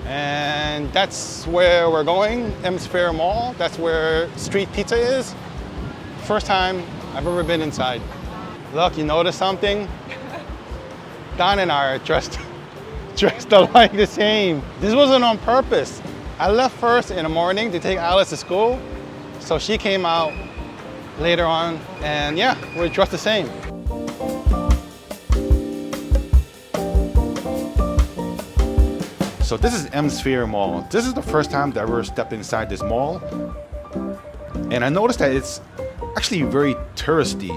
And that's where we're going, Emsphere Mall. That's where street pizza is. First time I've ever been inside. Look, you notice something? Don and I are dressed alike the same. This wasn't on purpose. I left first in the morning to take Alice to school. So she came out later on, and yeah, we're dressed the same. So this is Emsphere Mall. This is the first time that I ever stepped inside this mall. And I noticed that it's actually very touristy.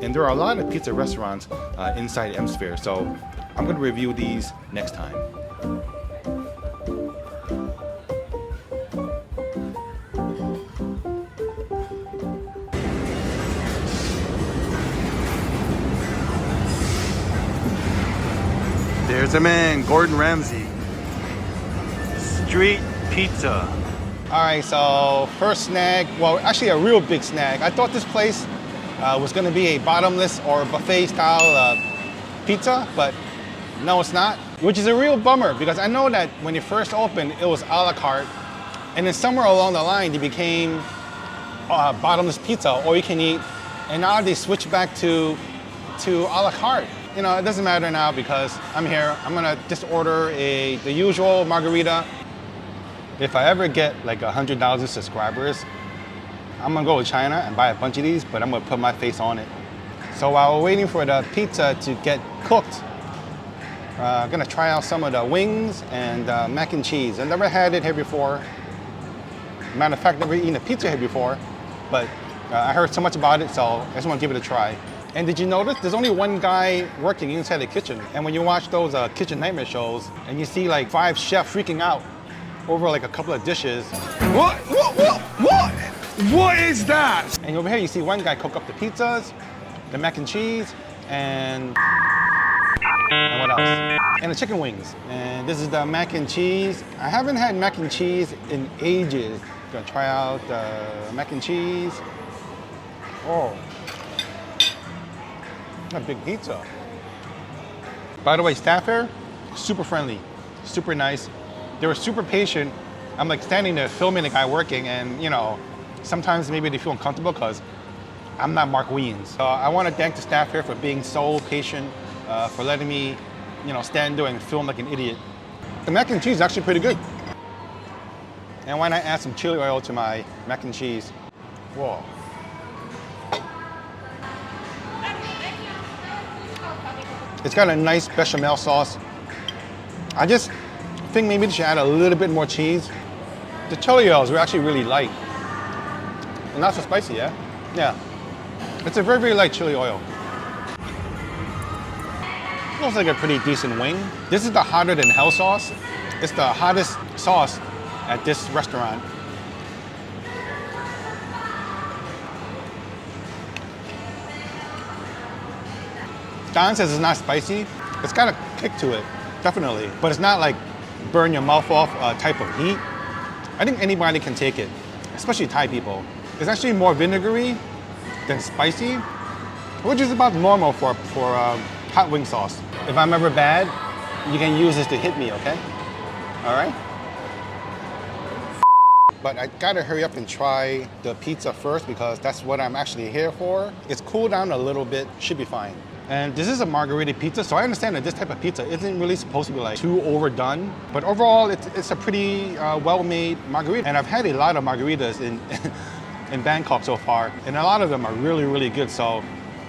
And there are a lot of pizza restaurants inside Emsphere, so I'm gonna review these next time. There's a man, Gordon Ramsay. Street pizza. All right, so first snag, well, actually a real big snag. I thought this place was gonna be a bottomless or buffet style pizza, but no, it's not. Which is a real bummer because I know that when it first opened, it was a la carte. And then somewhere along the line, it became bottomless pizza, all you can eat. And now they switched back to a la carte. You know, it doesn't matter now because I'm here. I'm gonna just order the usual margarita. If I ever get like 100,000 subscribers, I'm gonna go to China and buy a bunch of these, but I'm gonna put my face on it. So while we're waiting for the pizza to get cooked, I'm gonna try out some of the wings and mac and cheese. I've never had it here before. Matter of fact, never eaten a pizza here before, but I heard so much about it, so I just wanna give it a try. And did you notice there's only one guy working inside the kitchen? And when you watch those kitchen nightmare shows and you see like 5 chefs freaking out over like a couple of dishes. What is that? And over here you see one guy cook up the pizzas, the mac and cheese, and what else? And the chicken wings. And this is the mac and cheese. I haven't had mac and cheese in ages. Gonna try out the mac and cheese. Oh. A big pizza. By the way, staff here, super friendly, super nice. They were super patient. I'm like standing there filming the guy working, and you know, sometimes maybe they feel uncomfortable because I'm not Mark Wiens. So I want to thank the staff here for being so patient, for letting me, you know, stand there and film like an idiot. The mac and cheese is actually pretty good. And why not add some chili oil to my mac and cheese? Whoa. It's got a nice bechamel sauce. I just think maybe they should add a little bit more cheese. The chili oils are actually really light. And not so spicy, yeah? Yeah. It's a very, very light chili oil. Looks like a pretty decent wing. This is the hotter than hell sauce. It's the hottest sauce at this restaurant. Don says it's not spicy. It's got a kick to it, definitely. But it's not like burn your mouth off type of heat. I think anybody can take it, especially Thai people. It's actually more vinegary than spicy, which is about normal for hot wing sauce. If I'm ever bad, you can use this to hit me, okay? All right? But I gotta hurry up and try the pizza first because that's what I'm actually here for. It's cooled down a little bit, should be fine. And this is a margarita pizza, so I understand that this type of pizza isn't really supposed to be like too overdone. But overall, it's a pretty well-made margarita. And I've had a lot of margaritas in Bangkok so far, and a lot of them are really, really good. So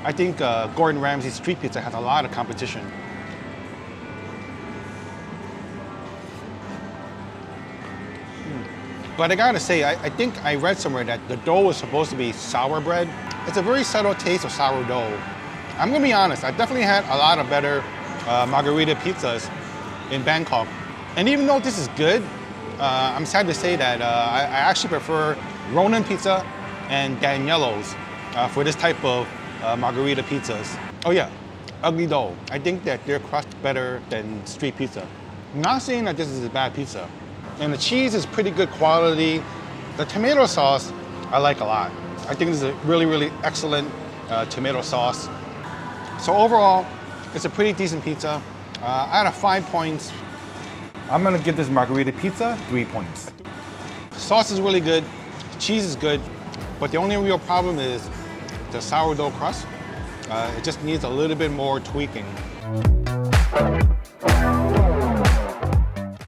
I think Gordon Ramsay's street pizza has a lot of competition. But I gotta say, I think I read somewhere that the dough is supposed to be sour bread. It's a very subtle taste of sourdough. I'm gonna be honest, I definitely had a lot of better margarita pizzas in Bangkok. And even though this is good, I'm sad to say that I actually prefer Ronin Pizza and Daniello's for this type of margarita pizzas. Oh yeah, ugly dough. I think that their crust better than street pizza. I'm not saying that this is a bad pizza. And the cheese is pretty good quality. The tomato sauce, I like a lot. I think this is a really, really excellent tomato sauce. So overall, it's a pretty decent pizza. Out of 5 points, I'm gonna give this margarita pizza 3 points. The sauce is really good, the cheese is good, but the only real problem is the sourdough crust. It just needs a little bit more tweaking.